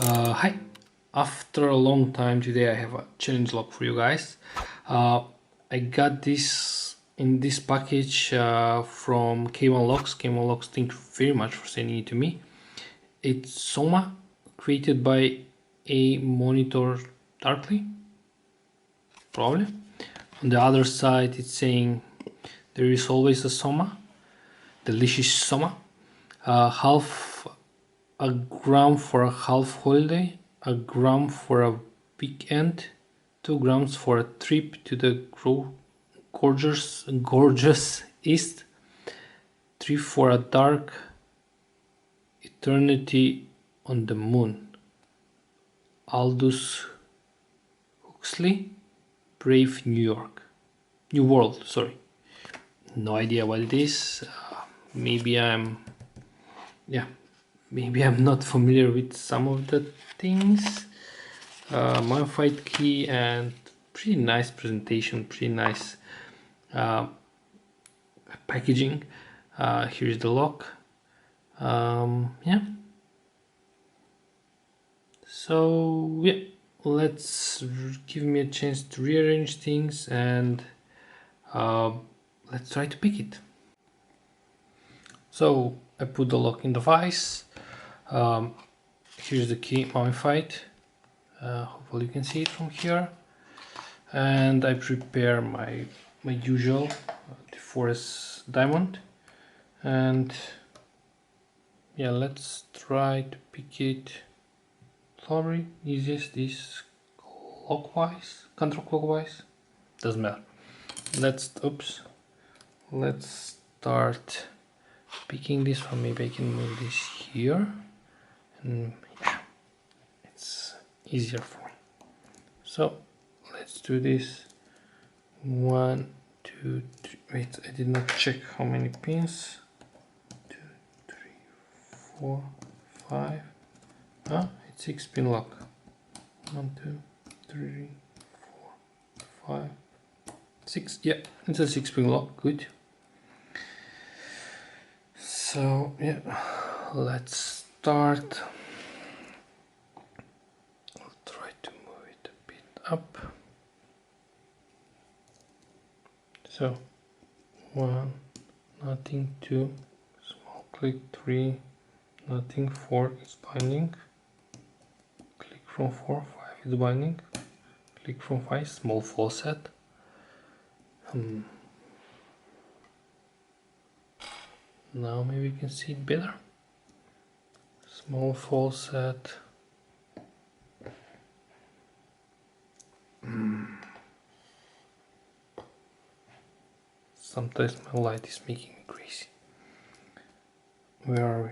Hi, after a long time today I have a challenge lock for you guys. I got this in this package from K1Locks. K1Locks, thank you very much for sending it to me. It's SOMA, created by AMonitorDarkly, probably. On the other side it's saying there is always a SOMA, delicious SOMA. Half a gram for a half holiday, a gram for a weekend, 2 grams for a trip to the gorgeous east, 3 for a dark eternity on the moon. Aldous Huxley, Brave New World, sorry. No idea what it is. Maybe I'm not familiar with some of the things. Modified key and pretty nice presentation, pretty nice packaging. Here's the lock. Yeah. So yeah, let's give me a chance to rearrange things and let's try to pick it. So I put the lock in the vise. Here's the key modified. Hopefully you can see it from here. And I prepare my usual DeForest diamond, and yeah, let's try to pick it. Probably easiest is clockwise, counterclockwise, doesn't matter. Let's start picking this one. Maybe I can move this here, and yeah, it's easier for me. So let's do this. 1, 2, 3. Wait, I did not check how many pins. 2, 3, 4, 5. Ah, it's 6-pin lock. 1, 2, 3, 4, 5, 6. Yeah, it's a 6-pin lock. Good. So yeah, let's start. I'll try to move it a bit up. So 1, nothing, 2, small click, 3, nothing, 4 is binding, click from 4, 5 is binding, click from 5, small faucet. Now maybe you can see it better. Small faucet. Sometimes my light is making me crazy. Where are we?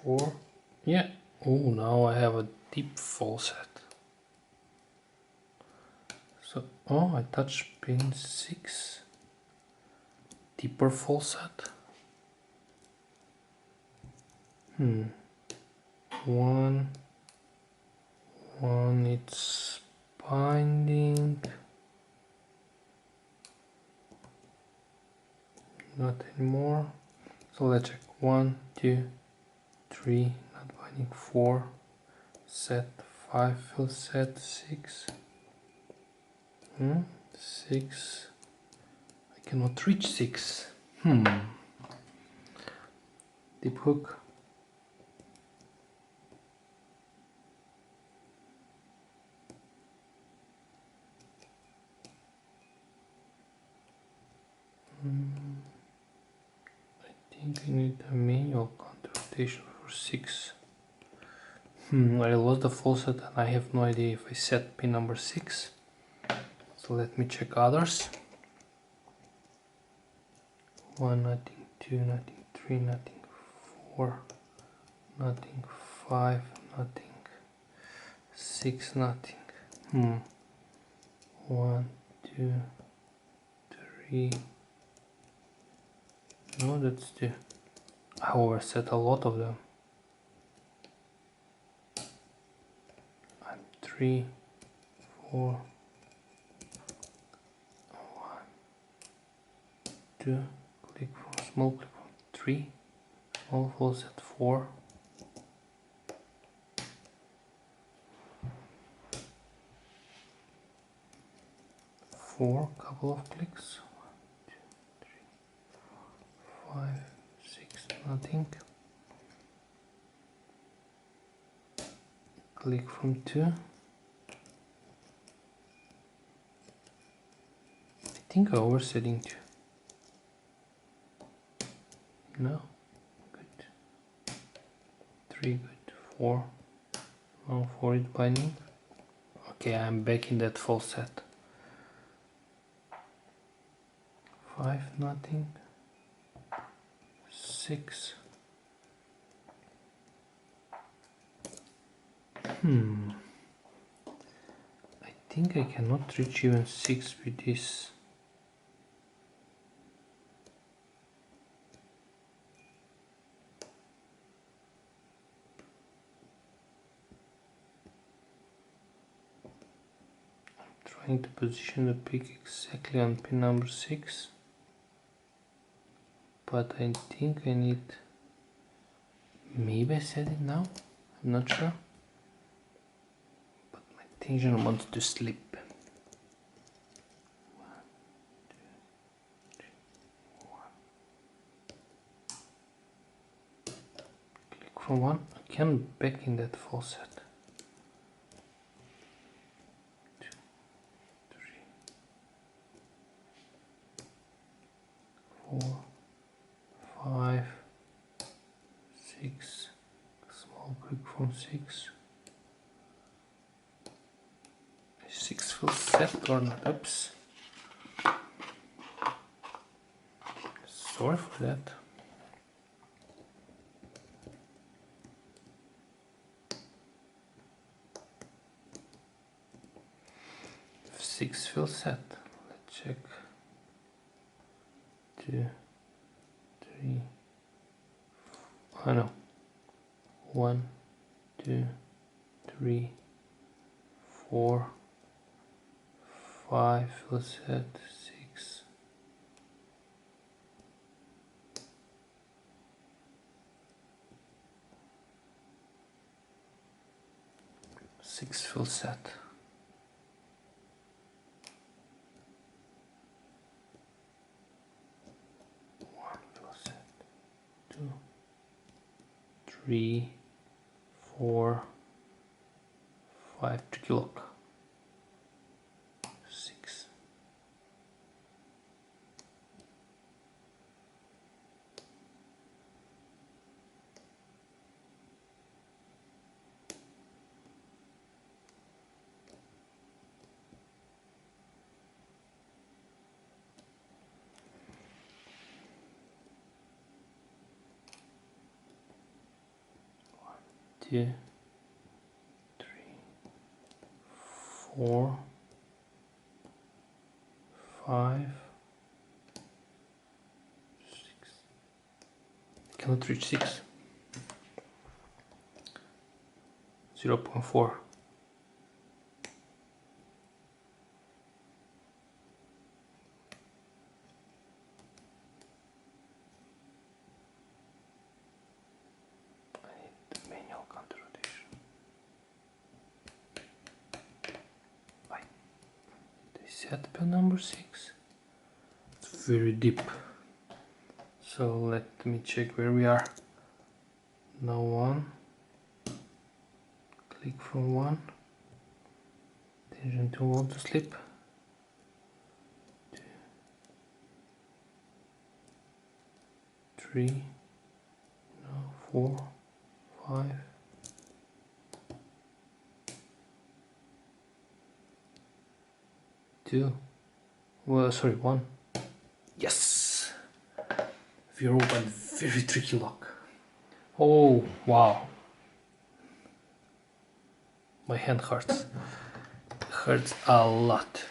4. Yeah. Oh, now I have a deep faucet. So, oh, I touched pin 6. Deeper faucet. 1, it's binding. Not anymore. So let's check. 1, 2, 3, not binding. 4, set. 5, fill set. 6. 6. I cannot reach 6. Deep hook. I think I need a manual counter rotation for 6. I lost the faucet and I have no idea if I set pin number 6. So let me check others. 1, nothing, 2, nothing, 3, nothing, 4, nothing, 5, nothing, 6, nothing. 1, 2, 3. No, that's the. I overset a lot of them. And 3, 4, 1, 2. Click from small click from 3. Small faucet 4. 4, couple of clicks, 1, 2, 3, 4, 5, 6, nothing. Click from 2. I think I oversetting 2. No, good. 3, good. 4. No, 4 is binding. Okay, I'm back in that full set. 5, nothing. 6. I think I cannot reach even 6 with this. Trying to position the pick exactly on pin number 6, but I think I need, maybe I set it now, I'm not sure, but my tension wants to slip. 1, 2, 3, 1. Click from 1, again back in that full set. 4, 5, 6, small click from 6. 6 full set or not? Oops. Sorry for that. Six fill set. Let's check. 2, 3. Oh no. 1, 2, 3, 4, 5 fill set. 6. 6 fill set. 1 fill set. 2, 3, 4, 5 tricky lock. 6. Two, 3, 4, 5, 6. Cannot reach 6. 0.4. Manual counter rotation. Bye. They set pin number 6. It's very deep. So let me check where we are. Now 1. Click from 1. Tension to want to slip. 2, 3. No, 4, 5. 2. Well, sorry, 1. Yes! We are open. Very tricky lock. Oh, wow. My hand hurts. Hurts a lot.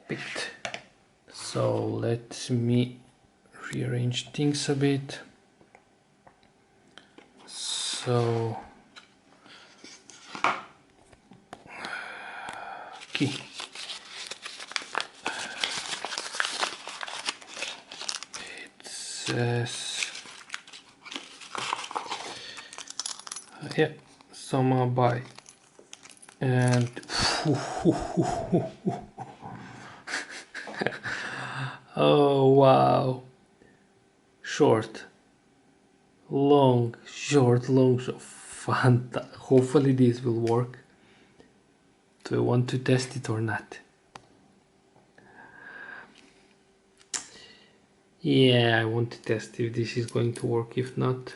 Picked. So let me rearrange things a bit. So okay. It says yeah, SOMA buy, and Oh wow, short, long, short, long, fun. Hopefully this will work. Do I want to test it or not? Yeah, I want to test if this is going to work. If not,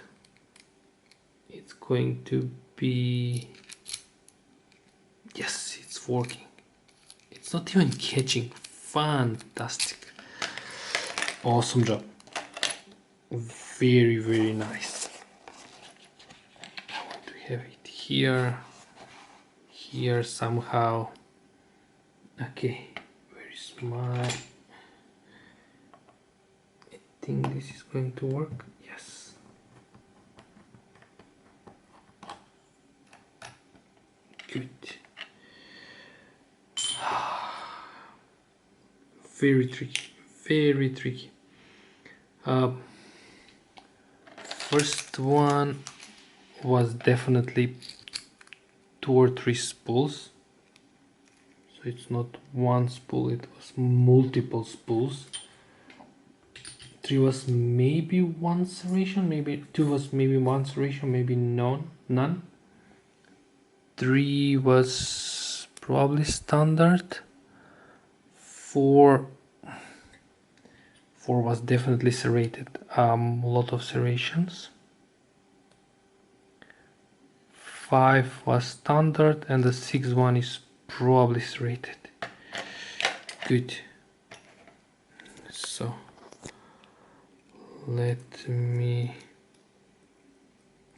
it's going to be... Yes, it's working. It's not even catching. Fantastic. Awesome job. Very, very nice. I want to have it here. Here somehow. Okay, very small. I think this is going to work. Yes. Good. Very tricky. Very tricky. First one was definitely 2 or 3 spools. So it's not one spool, it was multiple spools. 3 was maybe 1 serration, maybe 2 was maybe 1 serration, maybe none. 3 was probably standard. 4 was definitely serrated, a lot of serrations. 5 was standard, and the 6th one is probably serrated. Good. So let me...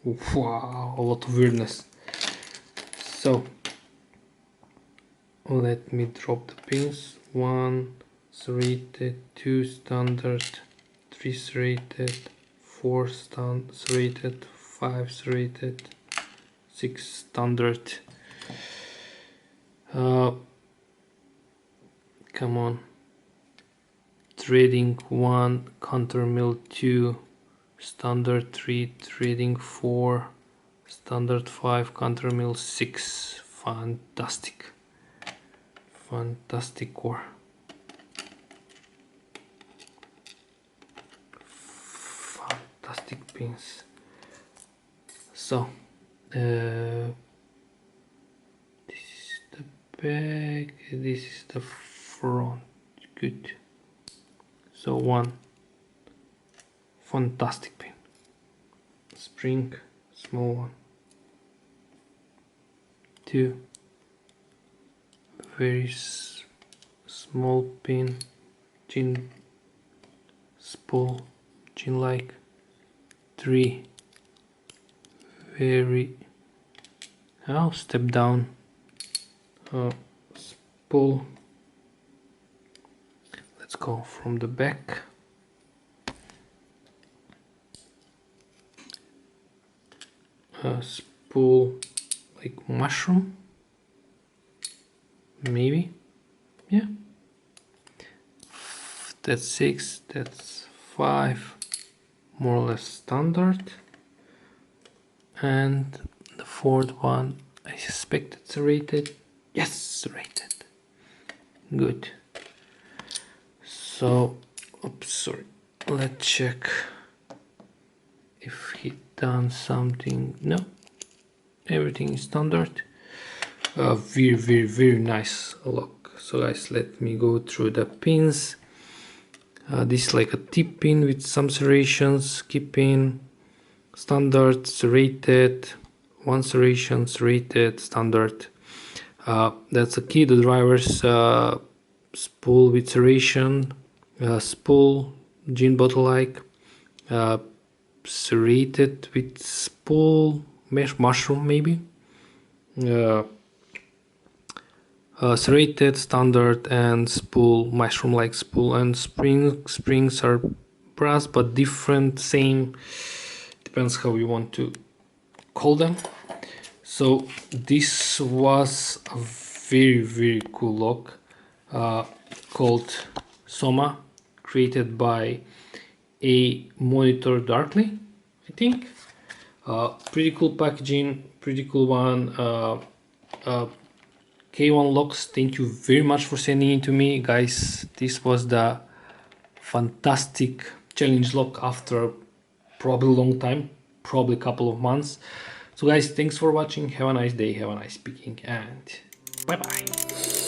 Wow, a lot of weirdness. So let me drop the pins. 1 serrated, 2 standard, 3 serrated, 4 serrated, 5 serrated, 6 standard. Come on. Threading 1, counter mill 2, standard 3, threading 4, standard 5, counter mill 6. Fantastic. Fantastic core. Fantastic pins. So this is the back, this is the front. Good. So 1 fantastic pin, spring, small one. 2 very small pin, chin spool, chin like. 3 very step down spool. Let's go from the back. Spool like mushroom, maybe. Yeah, that's 6, that's 5, more or less standard. And the 4th one, I suspect it's serrated. Yes, serrated. Good. So, oops, sorry. Let's check if he done something. No, everything is standard. Very, very, very nice lock. So guys, let me go through the pins. This is like a tip pin with some serrations, key pin, standard, serrated, 1 serration, serrated, standard. That's a key, the driver's spool with serration, spool, gin bottle like, serrated with spool, mesh mushroom maybe, serrated, standard, and spool, mushroom like spool, and springs are brass but different, same, depends how you want to call them. So this was a very, very cool lock called SOMA, created by AMonitorDarkly, I think. Pretty cool packaging, pretty cool one. K1 locks, thank you very much for sending it to me, guys. This was the fantastic challenge lock after probably a long time, probably a couple of months. So guys, thanks for watching. Have a nice day, have a nice picking, and bye bye.